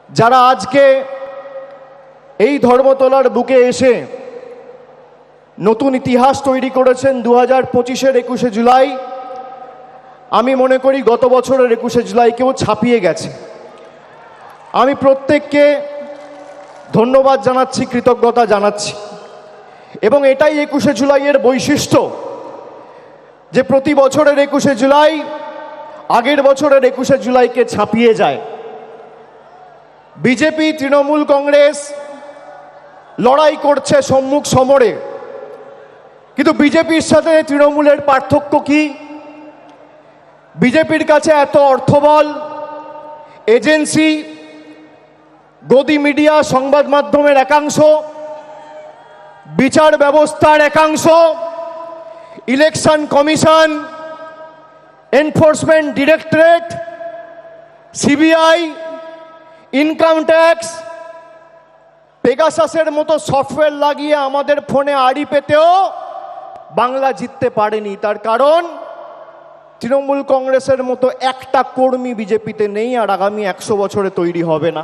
যারা আজকে এই ধর্মতলার বুকে এসে নতুন ইতিহাস তৈরি করেছেন 2025-এর 21শে জুলাই, আমি মনে করি গত বছরের 21শে জুলাইকেও ছাপিয়ে গেছে। আমি প্রত্যেককে ধন্যবাদ জানাচ্ছি, কৃতজ্ঞতা জানাচ্ছি, এবং এটাই 21শে জুলাইয়ের বৈশিষ্ট্য যে প্রতি বছরের 21শে জুলাই আগের বছরের 21শে জুলাইকে ছাপিয়ে যায়। বিজেপি, তৃণমূল কংগ্রেস লড়াই করছে সম্মুখ সমরে, কিন্তু বিজেপির সাথে তৃণমূলের পার্থক্য কি? বিজেপির কাছে এত অর্থবল, এজেন্সি, গদি মিডিয়া, সংবাদ মাধ্যমের একাংশ, বিচার ব্যবস্থার একাংশ, election commission, enforcement directorate, CBI, income tax, পেগাসাসের মতো সফটওয়্যার লাগিয়ে আমাদের ফোনে আড়ি পেতেও বাংলা জিততে পারেনি। তার কারণ তৃণমূল কংগ্রেসের মতো একটা কর্মী বিজেপিতে নেই, আর আগামী 100 বছরে তৈরি হবে না।